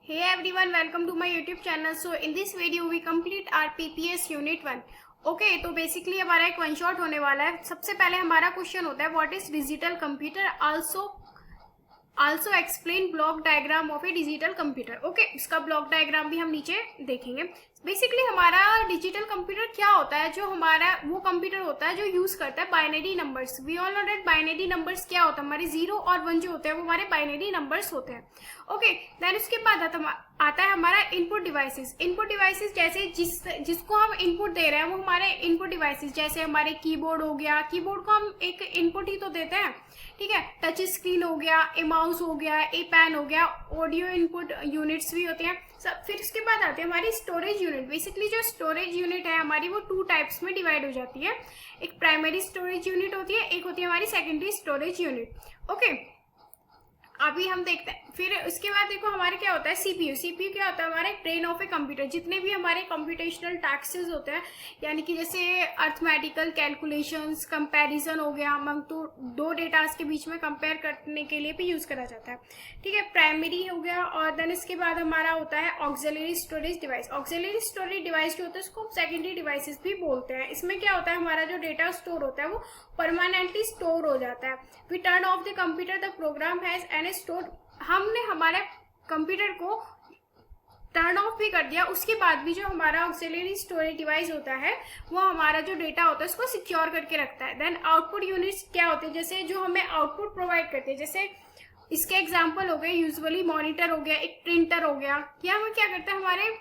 Hey everyone, welcome to my YouTube channel. So in this video we complete our PPS Unit 1. Okay तो basically हमारा एक one shot होने वाला है. सबसे पहले हमारा क्वेश्चन होता है what is digital computer, also explain block diagram of A digital computer. Okay, इसका ब्लॉक डायग्राम भी हम नीचे देखेंगे. बेसिकली हमारा डिजिटल कंप्यूटर क्या होता है, जो हमारा वो कंप्यूटर होता है जो यूज करता है binary numbers. We all know that binary numbers क्या होता है, हमारे 0 और 1 जो होते हैं वो हमारे बाइनरी नंबर्स होते हैं. ओके, देन उसके बाद आता है हमारा इनपुट डिवाइसेस. इनपुट डिवाइसेस जैसे जिसको हम इनपुट दे रहे हैं वो हमारे इनपुट डिवाइसेस, जैसे हमारे कीबोर्ड हो गया. कीबोर्ड को हम एक इनपुट ही तो देते हैं, ठीक है. टच स्क्रीन हो गया, ए माउस हो गया, ए पेन हो गया. ऑडियो इनपुट यूनिट्स भी होते हैं सब. फिर उसके बाद आते हैं हमारी स्टोरेज यूनिट. बेसिकली जो स्टोरेज यूनिट है हमारी वो 2 टाइप्स में डिवाइड हो जाती है. एक प्राइमरी स्टोरेज यूनिट होती है, एक होती है हमारी सेकेंडरी स्टोरेज यूनिट. ओके, अभी हम देखते हैं. फिर उसके बाद देखो हमारे क्या होता है सीपीयू. सीपीयू क्या होता है, हमारे ब्रेन ऑफ ए कंप्यूटर. जितने भी हमारे कंप्यूटेशनल टास्क्स होते हैं, यानी कि जैसे अर्थमेटिकल कैलकुलेशंस, कंपैरिजन हो गया, हम तो 2 डेटास के बीच में कंपेयर करने के लिए भी यूज करा जाता है, ठीक है. प्राइमरी हो गया. और देन इसके बाद हमारा होता है auxiliary storage device. Auxiliary storage device जो होता है उसको सेकेंडरी डिवाइसेस भी बोलते हैं. इसमें क्या होता है, हमारा जो डेटा स्टोर होता है वो परमानेंटली स्टोर हो जाता है. We turn off the computer, the program has an store. हमने हमारे कंप्यूटर को टर्न ऑफ भी कर दिया, उसके बाद भी जो हमारा ऑक्सिलरी स्टोरेज डिवाइस होता है वो हमारा जो डेटा होता है उसको सिक्योर करके रखता है. देन आउटपुट यूनिट्स क्या होते हैं, जैसे जो हमें आउटपुट प्रोवाइड करते हैं. जैसे इसके एग्जांपल हो गए यूजुअली मॉनिटर हो गया, एक प्रिंटर हो गया. यह हमें क्या करता है, हमारे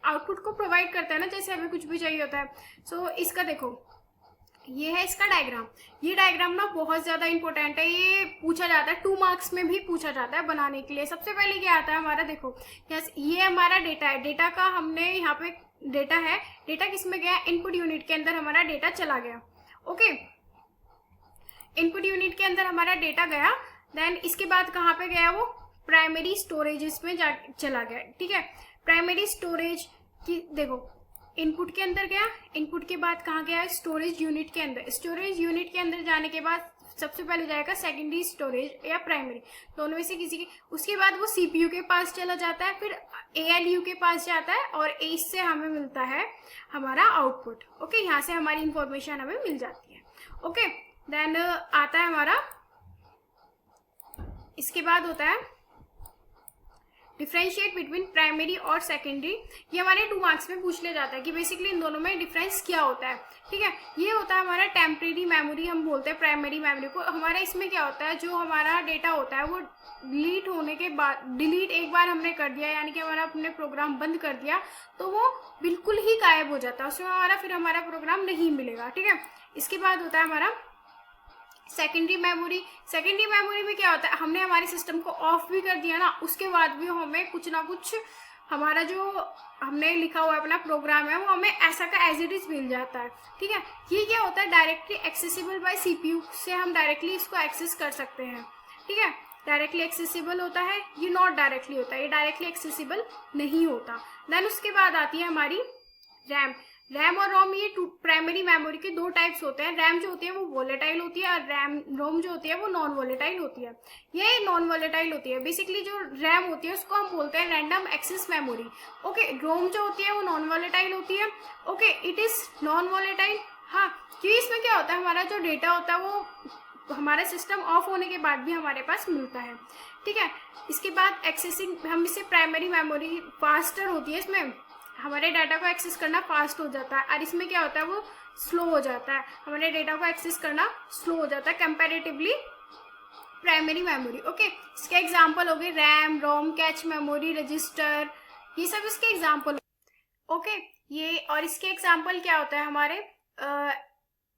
आउटपुट को प्रोवाइड करता है ना, जैसे हमें कुछ भी चाहिए होता है. सो इसका देखो, ये है इसका डायग्राम. ये डायग्राम ना बहुत ज्यादा इंपॉर्टेंट है. ये पूछा जाता है 2 मार्क्स में भी पूछा जाता है बनाने के लिए. सबसे पहले क्या आता है हमारा, देखो ये हमारा डेटा है. डेटा का हमने यहाँ पे डेटा है. डेटा किस में गया, इनपुट यूनिट के अंदर हमारा डेटा चला गया. ओके, इनपुट यूनिट के अंदर हमारा डेटा गया. देन इसके बाद कहाँ पे गया, वो प्राइमरी स्टोरेज में चला गया, ठीक है. प्राइमरी स्टोरेज की देखो इनपुट के अंदर गया. इनपुट के बाद कहाँ गया, स्टोरेज यूनिट के अंदर. स्टोरेज यूनिट के अंदर जाने के बाद सबसे पहले जाएगा सेकेंडरी स्टोरेज या प्राइमरी, दोनों में से किसी के. उसके बाद वो सीपीयू के पास चला जाता है, फिर एएलयू के पास जाता है और इससे हमें मिलता है हमारा आउटपुट. ओके, यहाँ से हमारी इंफॉर्मेशन हमें मिल जाती है. ओके, देन आता है हमारा, इसके बाद होता है डिफरेंशिएट बिटवीन प्राइमरी और सेकेंडरी. ये हमारे 2 मार्क्स में पूछ लिया जाता है कि बेसिकली इन दोनों में डिफरेंस क्या होता है, ठीक है. ये होता है हमारा टेम्परेरी मेमोरी, हम बोलते हैं प्राइमरी मेमोरी को. हमारा इसमें क्या होता है, जो हमारा डेटा होता है वो डिलीट होने के बाद, डिलीट एक बार हमने कर दिया यानी कि हमारा अपने प्रोग्राम बंद कर दिया तो वो बिल्कुल ही गायब हो जाता है, उसमें हमारा प्रोग्राम नहीं मिलेगा, ठीक है. इसके बाद होता है हमारा सेकेंडरी मेमोरी. सेकेंडरी मेमोरी में क्या होता है, हमने हमारे सिस्टम को ऑफ भी कर दिया ना, उसके बाद भी हमें कुछ ना कुछ हमारा जो हमने लिखा हुआ अपना प्रोग्राम है वो हमें ऐसा का एज इट इज मिल जाता है, ठीक है. ये क्या होता है, डायरेक्टली एक्सेसिबल बाय सीपीयू से हम डायरेक्टली इसको एक्सेस कर सकते हैं, ठीक है. डायरेक्टली एक्सेसिबल होता है, ये नॉट डायरेक्टली होता है, ये डायरेक्टली एक्सेसिबल नहीं होता. देन उसके बाद आती है हमारी रैम. रैम और रोम, ये प्राइमरी मेमोरी के 2 टाइप्स होते हैं. रैम जो होती है वो वोलेटाइल होती है और रोम जो होती है वो नॉन वोलेटाइल होती है. ये नॉन वोलेटाइल होती है. बेसिकली जो रैम होती है उसको हम बोलते हैं रैंडम एक्सेस मेमोरी. ओके, रोम जो होती है वो नॉन वोलेटाइल होती है. Okay, it is non volatile. हाँ, क्योंकि इसमें क्या होता है, हमारा जो डेटा होता है वो हमारा सिस्टम ऑफ होने के बाद भी हमारे पास मिलता है, ठीक है. इसके बाद एक्सेसिंग, हम इसे प्राइमरी मेमोरी फास्टर होती है, इसमें हमारे डाटा को एक्सेस करना फास्ट हो जाता है. और इसमें क्या होता है, वो स्लो हो जाता है, हमारे डेटा को एक्सेस करना स्लो हो जाता है कंपैरेटिवली प्राइमरी मेमोरी. ओके, इसके एग्जांपल हो गए रैम, रोम, कैच मेमोरी, रजिस्टर, ये सब इसके एग्जांपल. ओके, ये और इसके एग्जांपल क्या होता है, हमारे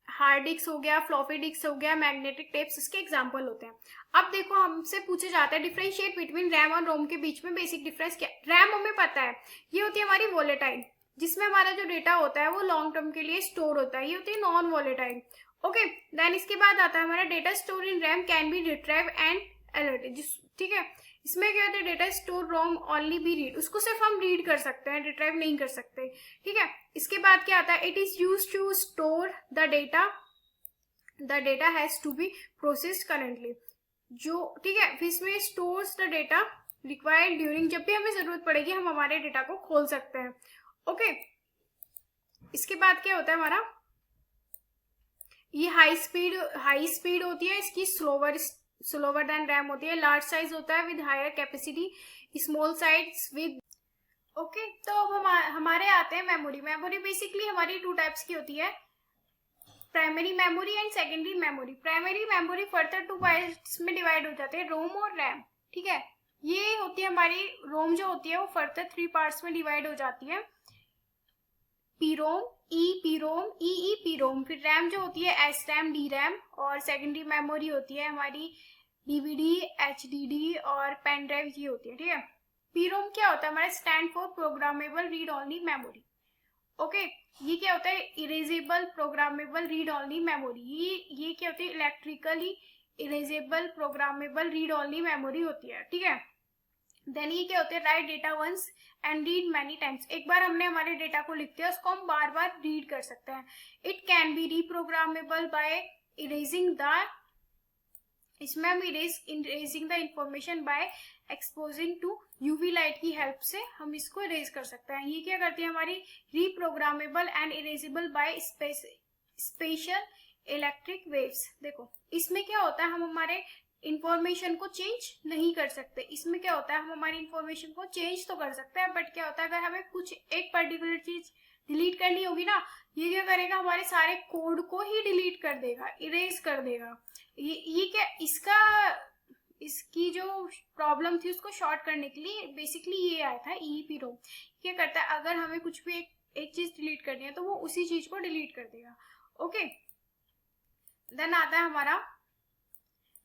हार्ड डिस्क हो गया, फ्लॉपी डिस्क हो गया, मैग्नेटिक टेप्स, इसके एग्जांपल होते हैं. अब देखो हमसे पूछे जाता है डिफरेंशिएट बिटवीन रैम और रोम के बीच में बेसिक डिफरेंस क्या. रैम हमें पता है, ये होती है हमारी वोलेटाइल, जिसमें हमारा जो डेटा होता है वो लॉन्ग टर्म के लिए स्टोर होता है. ये होती है नॉन वोलेटाइल. ओके, देन इसके बाद आता है हमारा data store in RAM can be retrieve and alert, ठीक है. इसमें क्या होता है, डेटा स्टोर रोम ओनली बी रीड, उसको सिर्फ हम रीड कर सकते हैं, रिट्राइव नहीं कर सकते, ठीक है. इसके बाद क्या आता है, it is used to store the data has to be processed currently, जो, ठीक है. इसमें stores the data required during, जब भी हमें जरूरत पड़ेगी हम हमारे डेटा को खोल सकते हैं। ओके, इसके बाद क्या होता है हमारा, ये हाई स्पीड होती है, इसकी स्लोवर देन रैम होती है। लार्ज साइज होता है with higher capacity, small size with. Okay, तो अब हमारे आते हैं मेमोरी। मेमोरी बेसिकली हमारी टू टाइप्स की होती है, primary memory and secondary memory. Primary memory further two parts में डिवाइड हो जाते हैं, रोम और रैम। ठीक है, ये होती है हमारी रोम जो होती है वो फर्दर 3 पार्ट्स में डिवाइड हो जाती है, पीरोम, पीरोम, पीरोम। फिर रैम जो होती है एस रैम, डी रैम। और सेकेंडरी मेमोरी होती है हमारी डीवीडी, एचडीडी और पेन ड्राइव, ये होती है। ठीक है, पीरोम क्या होता है हमारा, stand for programmable read only memory. Okay, ये क्या होता है, erasable programmable read only memory. ये क्या होती है, electrically erasable programmable read only memory होती है। ठीक है, देन ये क्या होते हैं, write data once and read many times. एक बार हमने हमारे डेटा को लिख दिया, उसको हम बार बार रीड कर सकते हैं। It can be reprogrammable by erasing the, इसमें हम erasing the information by exposing to UV light की हेल्प से हम इसको इरेज कर सकते हैं। ये क्या करती है हमारी, reprogrammable and erasable by special electric waves. देखो इसमें क्या होता है, हम हमारे इंफॉर्मेशन को चेंज नहीं कर सकते। इसमें क्या होता है, हम हमारी इंफॉर्मेशन को चेंज तो कर सकते हैं, बट क्या होता है अगर हमें कुछ एक पर्टिकुलर चीज डिलीट करनी होगी ना, ये क्या करेगा, हमारे सारे कोड को ही डिलीट कर देगा, इरेज कर देगा। ये क्या, इसकी जो प्रॉब्लम थी उसको शॉर्ट करने के लिए बेसिकली ये आया था EEPROM। क्या करता है, अगर हमें कुछ भी एक चीज डिलीट करनी है तो वो उसी चीज को डिलीट कर देगा। ओके, देन आता है हमारा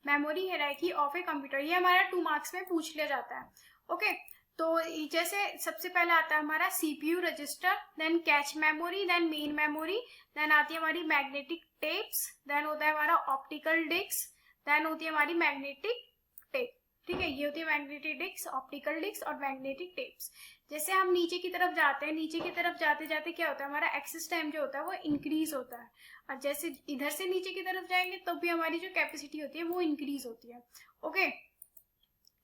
memory hierarchy of a computer. ये हमारा 2 मार्क्स में पूछ लिया जाता है। ओके, तो जैसे सबसे पहले आता है हमारा CPU register, then cache memory, then main memory, then आती है हमारी मैग्नेटिक टेप्स, देन होता है हमारा ऑप्टिकल डिस्क, देन होती है हमारी मैग्नेटिक टेप। ठीक है, ये होती है मैग्नेटिक डिस्क, ऑप्टिकल डिस्क और मैग्नेटिक टेप्स। जैसे हम नीचे की तरफ जाते हैं, नीचे की तरफ जाते जाते क्या होता है, हमारा एक्सेस टाइम जो होता है वो इंक्रीज होता है, और जैसे इधर से नीचे की तरफ जाएंगे तो भी हमारी जो कैपेसिटी होती है वो इंक्रीज होती है। ओके,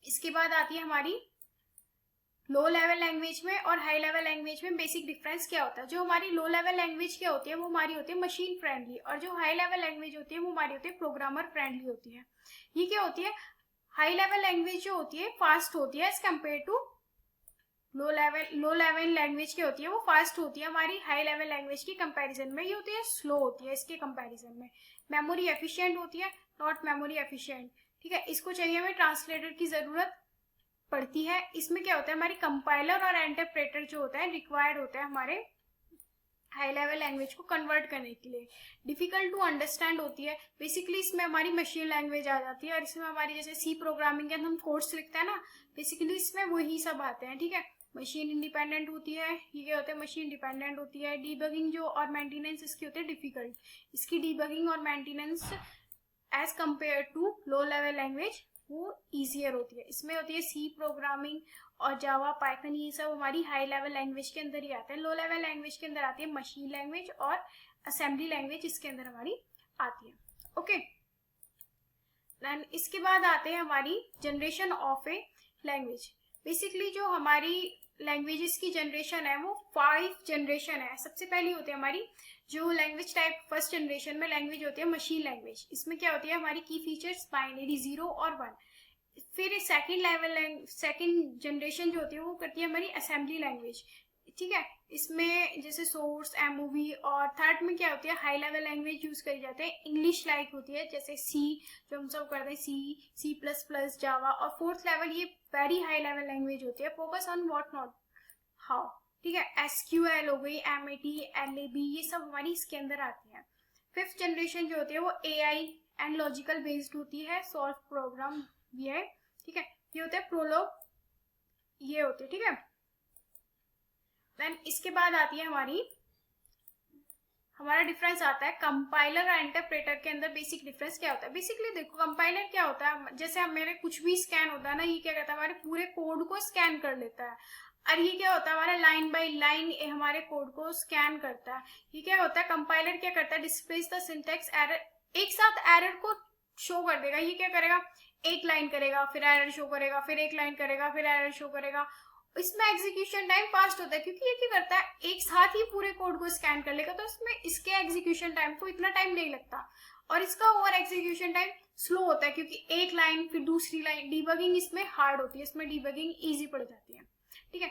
इसके बाद आती है हमारी लो लेवल लैंग्वेज में और हाई लेवल लैंग्वेज में बेसिक डिफरेंस क्या होता है। जो हमारी लो लेवल लैंग्वेज क्या होती है, वो हमारी होती है मशीन फ्रेंडली, और जो हाई लेवल लैंग्वेज होती है वो हमारी होती है प्रोग्रामर फ्रेंडली होती है। ये क्या होती है, हाई लेवल लैंग्वेज जो होती है फास्ट होती है as compare to low level language की होती है वो फास्ट होती है हमारी हाई लेवल लैंग्वेज की कंपैरिजन में। ये होती है स्लो होती है इसके कंपैरिजन में। मेमोरी एफिशिएंट होती है, नॉट मेमोरी एफिशिएंट। ठीक है, इसको चाहिए हमें ट्रांसलेटर की जरूरत पड़ती है। इसमें क्या होता है, हमारी कंपाइलर और इंटरप्रेटर जो होता है रिक्वायर्ड होता है हमारे हाई लेवल लैंग्वेज को कन्वर्ट करने के लिए। डिफिकल्ट टू अंडरस्टैंड होती है, बेसिकली इसमें हमारी मशीन लैंग्वेज आ जाती है, और इसमें हमारी जैसे सी प्रोग्रामिंग के अंदर हम कोड्स लिखते हैं ना, बेसिकली इसमें वही सब आते हैं। ठीक है, मशीन इंडिपेंडेंट होती है, ये क्या होता है मशीन डिपेंडेंट होती है। डीबगिंग जो और मेंटेनेंस इसकी होती है डिफिकल्ट, इसकी डीबगिंग और maintenance as compare to low level language वो ईजियर होती है। इसमें होती है सी प्रोग्रामिंग और जावा, पाइथन, ये सब हमारी हाई लेवल लैंग्वेज के अंदर ही आते हैं। लो लेवल लैंग्वेज के अंदर आती है मशीन लैंग्वेज और असेंबली लैंग्वेज, इसके अंदर हमारी आती है। ओके, देन इसके बाद आते हैं हमारी generation of a language. Basically जो हमारी लैंग्वेजेस की जनरेशन है वो 5 जनरेशन है। सबसे पहली होती है हमारी जो लैंग्वेज टाइप, फर्स्ट जनरेशन में लैंग्वेज होती है मशीन लैंग्वेज। इसमें क्या होती है हमारी की फीचर्स बाइनरी 0 और 1। फिर सेकंड जनरेशन जो होती है वो करती है हमारी असेंबली लैंग्वेज। ठीक है, इसमें जैसे सोर्स, एमओवी, और थर्ड में क्या होती है हाई लेवल लैंग्वेज यूज करी जाती है, इंग्लिश लाइक होती है, जैसे सी जो हम सब करते हैं, सी प्लस प्लस, जावा। और फोर्थ लेवल ये वेरी हाई लेवल लैंग्वेज होती है, focus on what not how. ठीक है, एसक्यूएल हो गई, एमएटी, एलएबी, ये सब हमारी इसके अंदर आती है। फिफ्थ जनरेशन जो होती है वो एआई एंड लॉजिकल बेस्ड होती है, सॉल्व प्रोग्राम भी है। ठीक है, ये होता है प्रोलॉग, ये होती है। ठीक है, देन इसके बाद आती है हमारा डिफरेंस आता है कंपाइलर और इंटरप्रेटर के अंदर। बेसिक डिफरेंस क्या होता है, बेसिकली देखो कंपाइलर क्या होता है, जैसे हम मेरे कुछ भी स्कैन होता है ना, ये क्या करता है हमारे पूरे कोड को स्कैन कर लेता है, और ये क्या होता है हमारा लाइन बाय लाइन हमारे कोड को स्कैन करता है। ये क्या होता है, कंपाइलर क्या करता है, डिस्प्लेस द सिंटैक्स एरर, एक साथ एरर को शो कर देगा। ये क्या करेगा, एक लाइन करेगा, फिर एरर शो करेगा, फिर एक लाइन करेगा, फिर एरर शो करेगा। इसमें एग्जीक्यूशन टाइम फास्ट होता है, क्योंकि ये क्या करता है, एक साथ ही पूरे कोड को स्कैन कर लेगा, तो इसमें इसके एग्जीक्यूशन टाइम को इतना टाइम नहीं लगता। और इसका ओवर एग्जीक्यूशन टाइम स्लो होता है, क्योंकि एक लाइन फिर दूसरी लाइन, डीबगिंग इसमें हार्ड होती है, इसमें डीबगिंग इजी पड़ जाती है। ठीक है,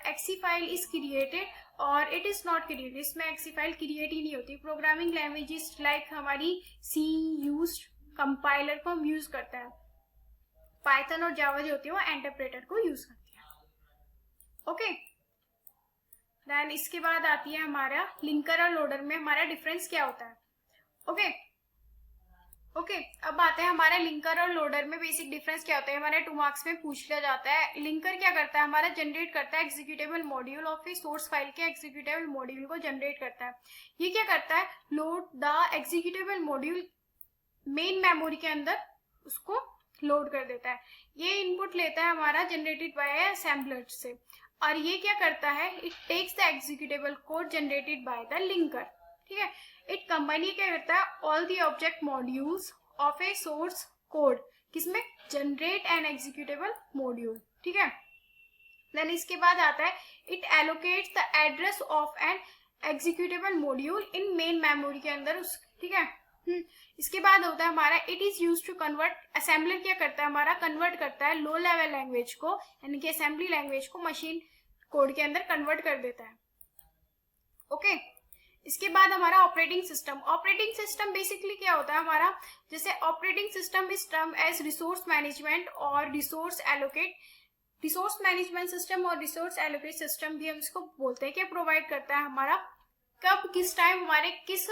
.exe फाइल इज क्रिएटेड और इट इज नॉट क्रिएटेड, इसमें exe फाइल क्रिएट ही नहीं होती। प्रोग्रामिंग लैंग्वेजेस लाइक हमारी सी यूज कंपाइलर को हम यूज करते हैं, पाइथन और जावा जो होती है वो इंटरप्रेटर को यूज करती है। ओके, देन इसके बाद आती है हमारा लिंकर और लोडर में हमारा डिफरेंस क्या होता है। ओके, अब आते हैं हमारे लिंकर और लोडर में बेसिक डिफरेंस क्या होता है। हमारे 2 मार्क्स में पूछ लिया जाता है। लिंकर क्या करता है, हमारा जनरेट करता है executable module of a source file के एग्जीक्यूटेबल मॉड्यूल को जनरेट करता है। ये क्या करता है, load the executable module main memory के अंदर उसको लोड कर देता है। ये इनपुट लेता है हमारा जनरेटेड बाय असेंबलर से, और ये क्या करता है, it takes the executable code generated by the linker. ठीक है, इट कंबाइन, ये क्या करता है, all the object modules of a source code, किसमें, जनरेट एन एग्जीक्यूटेबल मॉड्यूल। ठीक है, देन इसके बाद आता है it allocates the address of an executable module in main memory के अंदर उस। ठीक है, इसके बाद होता है हमारा it is use to convert. Assembler क्या करता है, हमारा कन्वर्ट करता है लो लेवल लैंग्वेज को, यानी कि असेंबली लैंग्वेज को मशीन कोड के अंदर कन्वर्ट कर देता है। ओके, इसके बाद हमारा operating system. Operating system basically क्या होता है हमारा, जैसे operating system is term as resource management और resource allocate. Resource management system और रिसोर्स एलोकेट सिस्टम भी हम इसको बोलते हैं कि प्रोवाइड करता है हमारा कब किस टाइम हमारे किस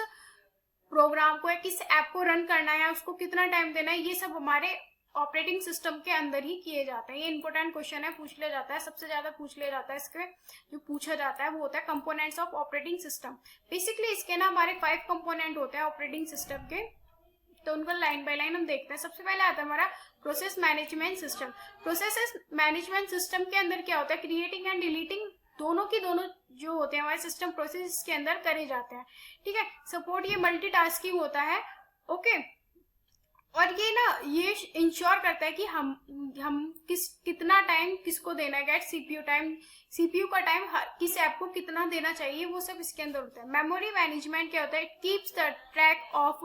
प्रोग्राम को या किस ऐप को रन करना है, उसको कितना टाइम देना है, ये सब हमारे ऑपरेटिंग सिस्टम के अंदर ही किए जाते हैं। ये इंपॉर्टेंट क्वेश्चन है, पूछ लिया जाता है, सबसे ज्यादा पूछ लिया जाता है। इसके जो पूछा जाता है वो होता है components of operating system. Basically इसके ना हमारे 5 कंपोनेंट होते हैं ऑपरेटिंग सिस्टम के, तो उनको लाइन बाय लाइन हम देखते हैं। सबसे पहले आता है हमारा process management system. Process management system के अंदर क्या होता है, क्रिएटिंग एंड डिलीटिंग दोनों की दोनों जो होते हैं हमारे सिस्टम प्रोसेस के अंदर करे जाते हैं। ठीक है, सपोर्ट, ये मल्टीटास्किंग होता है। ओके, और ये ना ये इंश्योर करता है कि हम कितना टाइम किसको देना है, गेट सीपीयू टाइम, सीपीयू का टाइम किस ऐप को कितना देना चाहिए, वो सब इसके अंदर होता है। मेमोरी मैनेजमेंट क्या होता है, it keeps the track of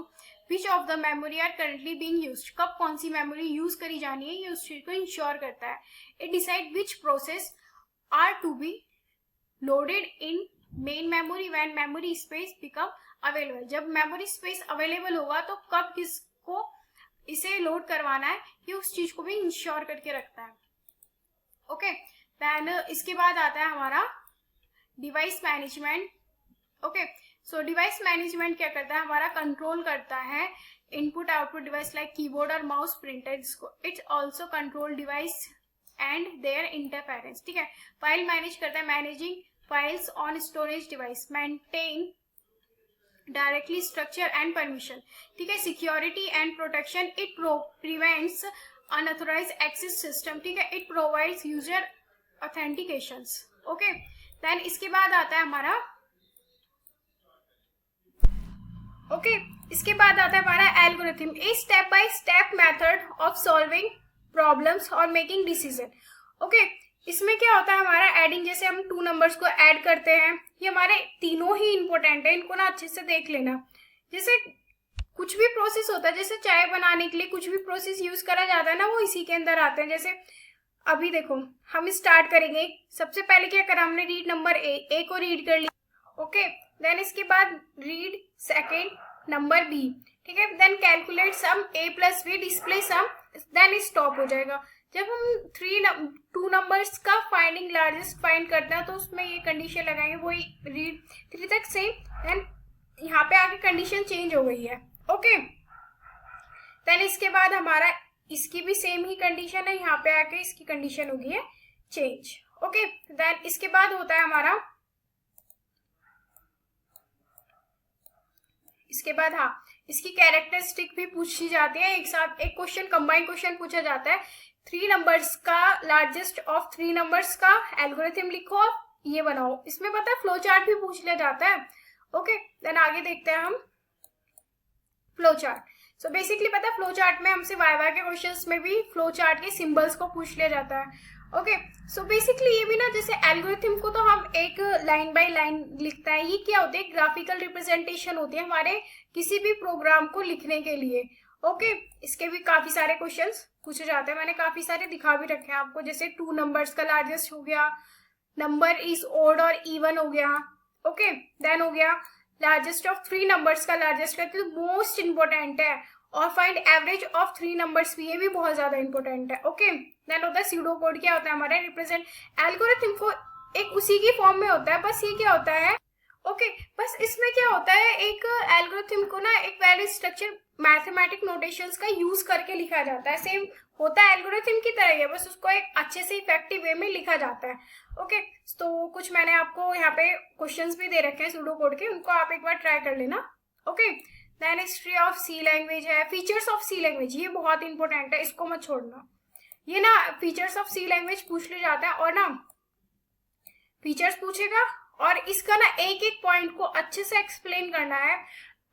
which of the memory are currently being used, कब कौन सी मेमोरी यूज करी जानी है, ये उस चीज को इंश्योर करता है। It decide which process are to be loaded in main memory when memory space become available. जब मेमोरी स्पेस अवेलेबल होगा तो कब किसको इसे लोड करवाना है, ये उस चीज को भी इंश्योर करके रखता है। ओके, देन इसके बाद आता है हमारा device management. Okay, so device management क्या करता है, हमारा कंट्रोल करता है input output device like keyboard और माउस, प्रिंटर, इसको it's also control device and their interference. ठीक है, फाइल मैनेज करता है, managing files on storage device, maintain directly structure and permission. ठीक है, security and protection, it prevents unauthorized access system. ठीक है, it provides user authentications. Okay, then इसके बाद आता है हमारा इसके बाद आता है हमारा algorithm, a step by step method of solving problems और मेकिंग डिसीजन। ओके, इसमें क्या होता है हमारा एडिंग, जैसे हम 2 नंबर्स को ऐड करते हैं, ये हमारे तीनों ही इंपॉर्टेंट है, इनको ना अच्छे से देख लेना। जैसे कुछ भी प्रोसेस होता है, जैसे चाय बनाने के लिए कुछ भी प्रोसेस यूज करा जाता है ना, वो इसी के अंदर आते हैं। जैसे अभी देखो हम स्टार्ट करेंगे, सबसे पहले क्या करा हमने, रीड नंबर ए को रीड कर लिया। ओके, देन इसके बाद रीड सेकेंड नंबर बी। ठीक है, then calculate sum a plus B, display sum, then stop हो जाएगा। जब हम 2 नंबर्स का फाइंडिंग लार्जेस्ट फाइंड करते हैं तो उसमें ये कंडीशन लगाएंगे, वही रीड 3 तक सेम, देन यहाँ पे आके कंडीशन चेंज हो गई है। ओके, देन इसके बाद हमारा इसकी भी सेम ही कंडीशन है, यहाँ पे आके इसकी कंडीशन हो गई है चेंज। ओके, देन इसके बाद होता है हमारा, इसके बाद हाँ इसकी कैरेक्टरिस्टिक भी पूछी जाती है, एक साथ एक क्वेश्चन कंबाइंड क्वेश्चन पूछा जाता है। 3 नंबर्स का लार्जेस्ट ऑफ 3 नंबर्स का एल्गोरिथम लिखो, ये बनाओ। इसमें पता है फ्लो चार्ट भी पूछ लिया जाता है। ओके, देन आगे देखते हैं हम फ्लो चार्ट। सो बेसिकली पता है फ्लो चार्ट में हमसे वाइवा के क्वेश्चंस में भी फ्लो चार्ट के सिंबल्स को पूछ लिया जाता है। ओके, सो बेसिकली ये भी ना, जैसे एल्गोरिथम को तो हम एक लाइन बाय लाइन लिखता है, ये क्या होती है, ग्राफिकल रिप्रेजेंटेशन होती है हमारे किसी भी प्रोग्राम को लिखने के लिए। ओके, इसके भी काफी सारे क्वेश्चंस पूछे जाते हैं, मैंने काफी सारे दिखा भी रखे हैं आपको, जैसे 2 नंबर्स का लार्जेस्ट हो गया, नंबर इज ओड और इवन हो गया। ओके, देन हो गया लार्जेस्ट ऑफ 3 नंबर्स का लार्जेस्ट करके, तो मोस्ट इंपॉर्टेंट है, और फाइंड एवरेज ऑफ 3 नंबर्स भी, ये भी बहुत ज्यादा इंपॉर्टेंट है। ओके, देन होता है स्यूडो कोड, क्या होता है हमारा, रिप्रेजेंट एल्गोरिथम को एक उसी की फॉर्म में होता है, बस ये क्या होता है, ओके, बस इसमें क्या होता है, एक एल्गोरिथम को ना एक वैलिड स्ट्रक्चर मैथमेटिक नोटेशंस का यूज करके लिखा जाता है, सेम होता है एल्गोरिथम की तरह ही है, बस उसको एक अच्छे से इफेक्टिव वे में लिखा जाता है। ओके, तो कुछ मैंने आपको यहाँ पे क्वेश्चंस भी दे रखे हैं सूडो कोड के, उनको आप एक बार ट्राई कर लेना। Okay, then history of C language है, फीचर्स ऑफ सी लैंग्वेज, ये बहुत इंपॉर्टेंट है, इसको मत छोड़ना, ये ना फीचर्स ऑफ सी लैंग्वेज पूछ लिया जाता है, और ना फीचर्स पूछेगा और इसका ना एक एक पॉइंट को अच्छे से एक्सप्लेन करना है।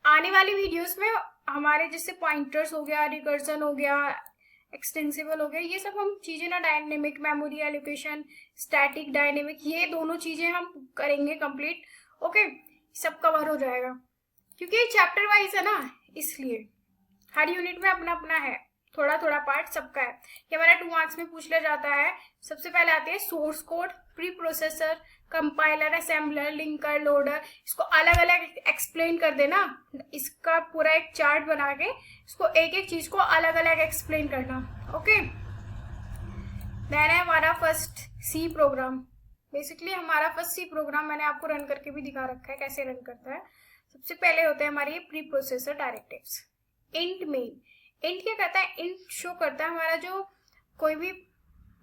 आने वाली वीडियोस में हमारे जैसे पॉइंटर्स हो गया, रिकर्जन हो गया, एक्सटेंसिबल हो गया, ये सब हम चीजें ना dynamic memory allocation, static dynamic, ये दोनों चीजें हम करेंगे कंप्लीट। ओके, सब कवर हो जाएगा, क्योंकि ये चैप्टर वाइज है ना, इसलिए हर यूनिट में अपना अपना है, थोड़ा थोड़ा पार्ट सबका है। ये हमारा 2 मार्क्स में पूछ लिया जाता है। सबसे पहले आते हैं source code, pre processor, compiler, assembler, linker, loader, इसको अलग अलग एक्सप्लेन कर देना, इसका पूरा एक चार्ट बना के इसको एक एक चीज को अलग अलग एक्सप्लेन करना। ओके, देन है हमारा फर्स्ट सी प्रोग्राम। बेसिकली हमारा फर्स्ट सी प्रोग्राम मैंने आपको रन करके भी दिखा रखा है कैसे रन करता है। सबसे पहले होते हैं हमारे pre processor directives. Int main, int क्या करता है, इंट शो करता है हमारा जो कोई भी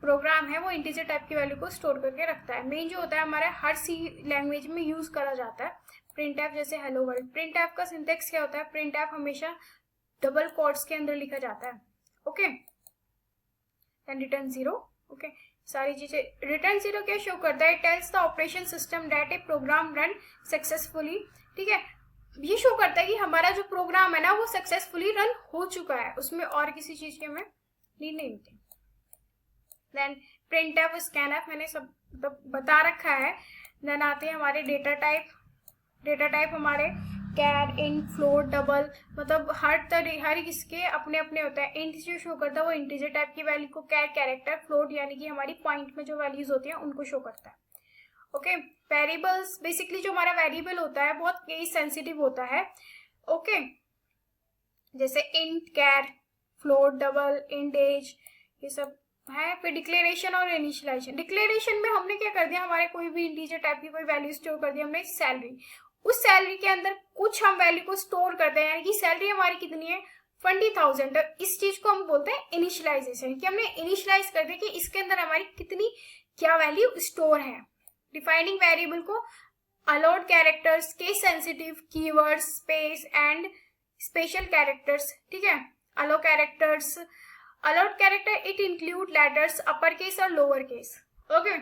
प्रोग्राम है वो इंटीजर टाइप की वैल्यू को स्टोर करके रखता है। मेन जो होता है हमारे हर सी लैंग्वेज में यूज करा जाता है। प्रिंटएफ जैसे हेलो वर्ल्ड, प्रिंटएफ का सिंटेक्स क्या होता है, प्रिंटएफ हमेशा डबल कोट्स के अंदर लिखा जाता है। Okay, then return 0। ओके, सारी चीजें रिटर्न 0 क्या शो करता है, tells the operation system that A program run successfully. ठीक है, ये शो करता है कि हमारा जो प्रोग्राम है ना वो सक्सेसफुली रन हो चुका है, उसमें और किसी चीज की हमें नीड नहीं होती। देन प्रिंटएफ, स्कैनएफ मैंने सब बता रखा है। देन आते हैं हमारे डेटा टाइप। डेटा टाइप हमारे कैर, इंट, फ्लोट, डबल, मतलब हर किसके अपने अपने होता है। इंट जो शो करता है वो इंटीजर टाइप की वैल्यू को, कैर कैरेक्टर, फ्लोट यानी कि हमारी पॉइंट में जो वैल्यूज होती हैं उनको शो करता है। ओके, वेरिएबल्स, बेसिकली जो हमारा वेरिएबल होता है बहुत केस सेंसिटिव होता है। ओके, जैसे इंट, कैर, फ्लोट, डबल, इंट, एज, ये सब है। फिर डिक्लेरेशन और इनिशियलाइजेशन। डिक्लेरेशन में हमने क्या कर दिया, हमारे कोई भी इंटीजर टाइप की कोई वैल्यू स्टोर कर दी हमने, सैलरी, उस सैलरी के अंदर कुछ हम वैल्यू को स्टोर करते हैं, यानी कि सैलरी हमारी कितनी है 20,000। इस चीज को हम बोलते हैं इनिशियलाइजेशन, कि हमने इनिशियलाइज कर दिया कि इसके अंदर हमारी कितनी क्या वैल्यू स्टोर है। डिफाइनिंग वेरिएबल को allowed characters, case sensitive, keywords, space and special characters. ठीक है, allow characters, allowed character it include letters, upper case और लोअर केस। ओके,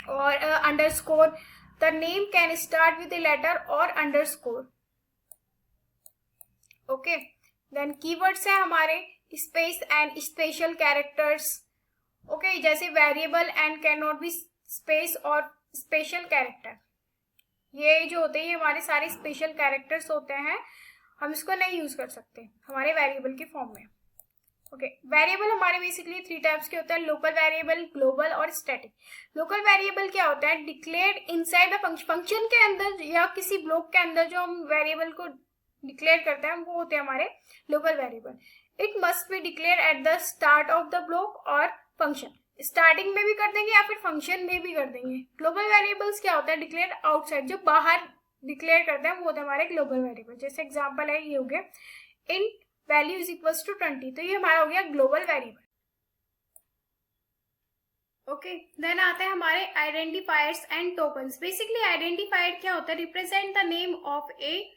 और underscore, the name can start with a letter और underscore. Okay, then keywords है हमारे space and special characters. Okay, जैसे variable and can not be space और special character, ये जो होते हैं हमारे सारे स्पेशल कैरेक्टर्स होते हैं, हम इसको नहीं यूज कर सकते हमारे वेरिएबल के फॉर्म में। ओके, वेरिएबल हमारे बेसिकली 3 टाइप्स के होते हैं, लोकल वेरिएबल, ग्लोबल और स्टैटिक। लोकल वेरिएबल क्या होता है, डिक्लेयर्ड इनसाइड द फंक्शन के अंदर या किसी ब्लॉक के अंदर जो हम वेरिएबल को डिक्लेयर करते हैं वो होते हैं हमारे local variable. It must be declare at the start of the block और फंक्शन, स्टार्टिंग में भी कर देंगे या फिर फंक्शन में भी कर देंगे। ग्लोबल वेरिएबल्स क्या होता है, डिक्लेयर आउटसाइड, जो बाहर डिक्लेयर करते हैं वो होता है हमारे ग्लोबल वेरिएबल। जैसे एग्जांपल है ये हो गया इन वैल्यू इज इक्वल्स टू 20, तो ये हमारा हो गया ग्लोबल वेरिएबल। ओके, देन आते हैं हमारे identifiers and tokens. Basically identifier क्या होता है, represent the name of a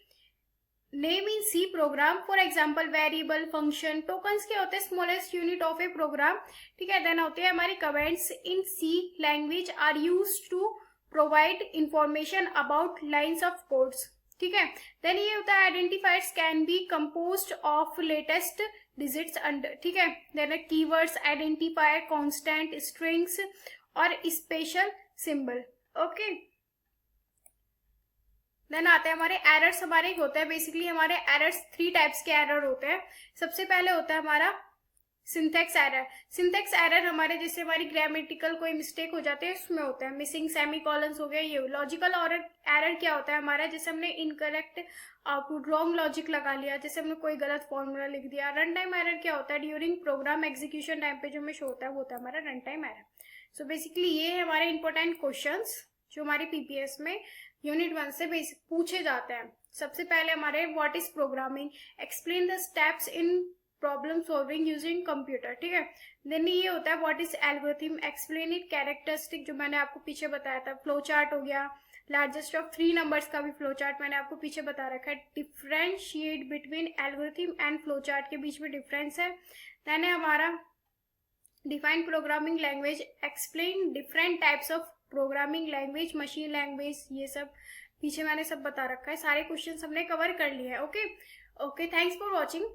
name in C program, for example variable, function. Tokens क्या होते हैं, smallest unit of a program. ठीक है, देन होते हैं हमारे comments in C language are used to provide information about lines of codes. ठीक है। देन ये होता है identifiers can be composed of latest digits under, ठीक है। Then keywords, identifier, constant, strings और स्पेशल सिंबल, ओके। देन आते हैं हमारे एरर्स, हमारे होते हैं बेसिकली हमारे एरर्स 3 टाइप्स के एरर होते हैं। सबसे पहले होता है हमारा सिंथेक्स एरर। सिंथेक्स एरर हमारे जैसे हमारी ग्रामेटिकल कोई मिस्टेक हो जाती है उसमें होता है, मिसिंग सेमीकोलंस हो गया ये। लॉजिकल एरर क्या होता है हमारा, जैसे हमने इनकरेक्ट आउटपुट, रॉन्ग लॉजिक लगा लिया, जैसे हमने कोई गलत फॉर्मूला लिख दिया। रन टाइम एरर क्या होता है, ड्यूरिंग प्रोग्राम एग्जीक्यूशन टाइम पे जो हमें शो होता है वो होता है हमारा run time error. So basically ये है हमारे इंपॉर्टेंट क्वेश्चंस जो हमारी पीपीएस में यूनिट 1 से बेसिक पूछे जाते हैं। सबसे पहले हमारे what is programming, explain the steps in problem solving using computer, ठीक है। देन ये होता है what is algorithm, explain it, characteristic जो मैंने आपको पीछे बताया था, फ्लो चार्ट हो गया, लार्जेस्ट ऑफ 3 नंबर्स का भी फ्लो चार्ट मैंने आपको पीछे बता रखा है। Differentiate between algorithm and flow chart के बीच में डिफरेंस है। देन है हमारा define programming language, explain different types of programming language, machine language, ये सब पीछे मैंने सब बता रखा है। सारे क्वेश्चन हमने कवर कर लिए हैं, okay. Okay, thanks for watching.